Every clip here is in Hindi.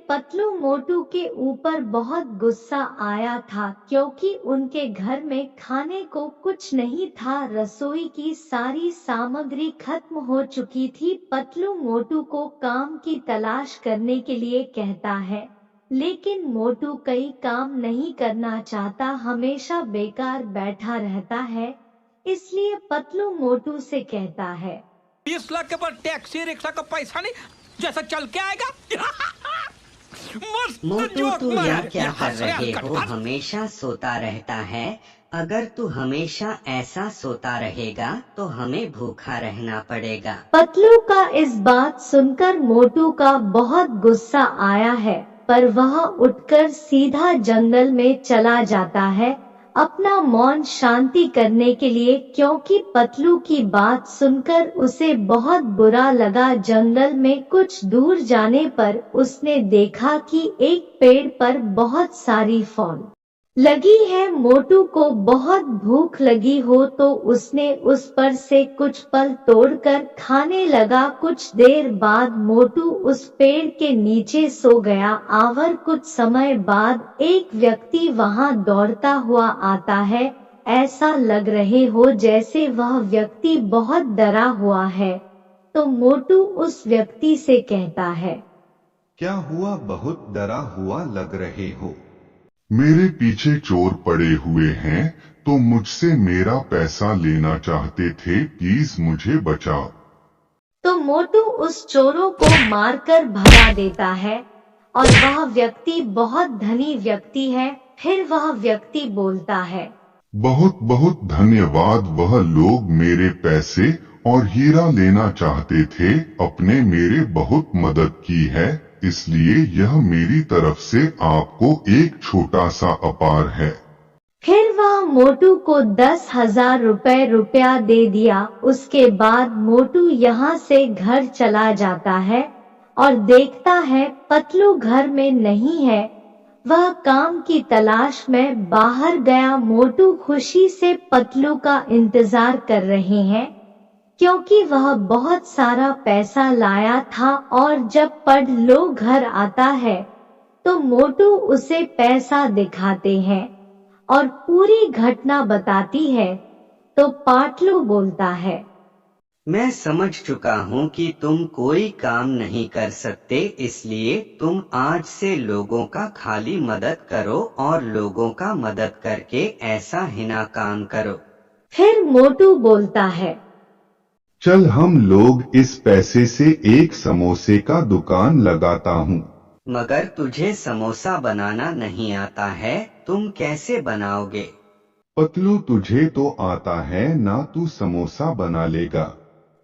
पतलू मोटू के ऊपर बहुत गुस्सा आया था क्योंकि उनके घर में खाने को कुछ नहीं था। रसोई की सारी सामग्री खत्म हो चुकी थी। पतलू मोटू को काम की तलाश करने के लिए कहता है, लेकिन मोटू कई काम नहीं करना चाहता, हमेशा बेकार बैठा रहता है। इसलिए पतलू मोटू से कहता है, 20 लाख के पर टैक्सी रिक्शा का पैसा नहीं, जैसा चल के आएगा। मस्त मोटू जोक तू मारा। यहाँ क्या कर हंस रहे रहे हलकट हो? हंस। हमेशा सोता रहता है। अगर तू हमेशा ऐसा सोता रहेगा तो हमें भूखा रहना पड़ेगा। पतलू का इस बात सुनकर मोटू का बहुत गुस्सा आया है, पर वह उठकर सीधा जंगल में चला जाता है अपना मौन शांति करने के लिए, क्योंकि पतलू की बात सुनकर उसे बहुत बुरा लगा। जंगल में कुछ दूर जाने पर उसने देखा कि एक पेड़ पर बहुत सारी फौन लगी है। मोटू को बहुत भूख लगी हो तो उसने उस पर से कुछ फल तोड़कर खाने लगा। कुछ देर बाद मोटू उस पेड़ के नीचे सो गया। आवर कुछ समय बाद एक व्यक्ति वहां दौड़ता हुआ आता है। ऐसा लग रहे हो जैसे वह व्यक्ति बहुत डरा हुआ है, तो मोटू उस व्यक्ति से कहता है, क्या हुआ? बहुत डरा हुआ लग रहे हो। मेरे पीछे चोर पड़े हुए हैं, तो मुझसे मेरा पैसा लेना चाहते थे, प्लीज मुझे बचाओ। तो मोटू उस चोरों को मारकर भगा देता है और वह व्यक्ति बहुत धनी व्यक्ति है। फिर वह व्यक्ति बोलता है, बहुत बहुत धन्यवाद, वह लोग मेरे पैसे और हीरा लेना चाहते थे, अपने मेरे बहुत मदद की है, इसलिए यह मेरी तरफ से आपको एक छोटा सा उपहार है। फिर वह मोटू को 10,000 रुपया दे दिया। उसके बाद मोटू यहाँ से घर चला जाता है और देखता है पतलू घर में नहीं है। वह काम की तलाश में बाहर गया। मोटू खुशी से पतलू का इंतजार कर रहे हैं, क्योंकि वह बहुत सारा पैसा लाया था और जब पतलू घर आता है तो मोटू उसे पैसा दिखाते हैं और पूरी घटना बताती है। तो पतलू बोलता है, मैं समझ चुका हूँ कि तुम कोई काम नहीं कर सकते, इसलिए तुम आज से लोगों का खाली मदद करो और लोगों का मदद करके ऐसा हिना काम करो। फिर मोटू बोलता है, चल हम लोग इस पैसे से एक समोसे का दुकान लगाता हूँ। मगर तुझे समोसा बनाना नहीं आता है, तुम कैसे बनाओगे? पतलू तुझे तो आता है ना, तू समोसा बना लेगा।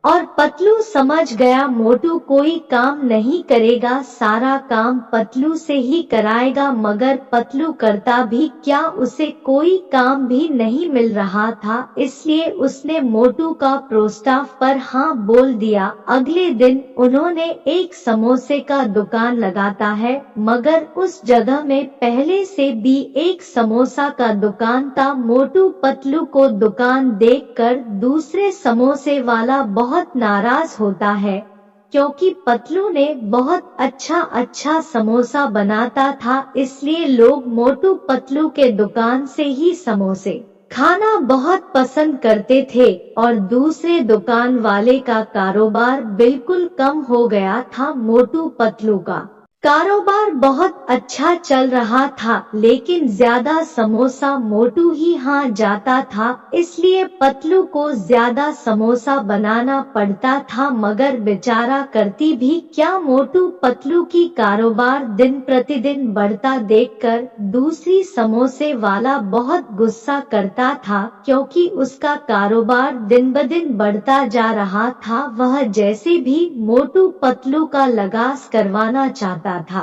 और पतलू समझ गया मोटू कोई काम नहीं करेगा, सारा काम पतलू से ही कराएगा। मगर पतलू करता भी क्या, उसे कोई काम भी नहीं मिल रहा था, इसलिए उसने मोटू का प्रस्ताव पर हाँ बोल दिया। अगले दिन उन्होंने एक समोसे का दुकान लगाता है, मगर उस जगह में पहले से भी एक समोसा का दुकान था। मोटू पतलू को दुकान देखकर दूसरे समोसे वाला बहुत नाराज होता है, क्योंकि पतलू ने बहुत अच्छा समोसा बनाता था, इसलिए लोग मोटू पतलू के दुकान से ही समोसे खाना बहुत पसंद करते थे और दूसरे दुकान वाले का कारोबार बिल्कुल कम हो गया था। मोटू पतलू का कारोबार बहुत अच्छा चल रहा था, लेकिन ज्यादा समोसा मोटू ही हाँ जाता था, इसलिए पतलू को ज्यादा समोसा बनाना पड़ता था। मगर बेचारा करती भी क्या, मोटू पतलू की कारोबार दिन प्रतिदिन बढ़ता देखकर दूसरी समोसे वाला बहुत गुस्सा करता था, क्योंकि उसका कारोबार दिन ब दिन बढ़ता जा रहा था। वह जैसे भी मोटू पतलू का लगास करवाना चाहता था।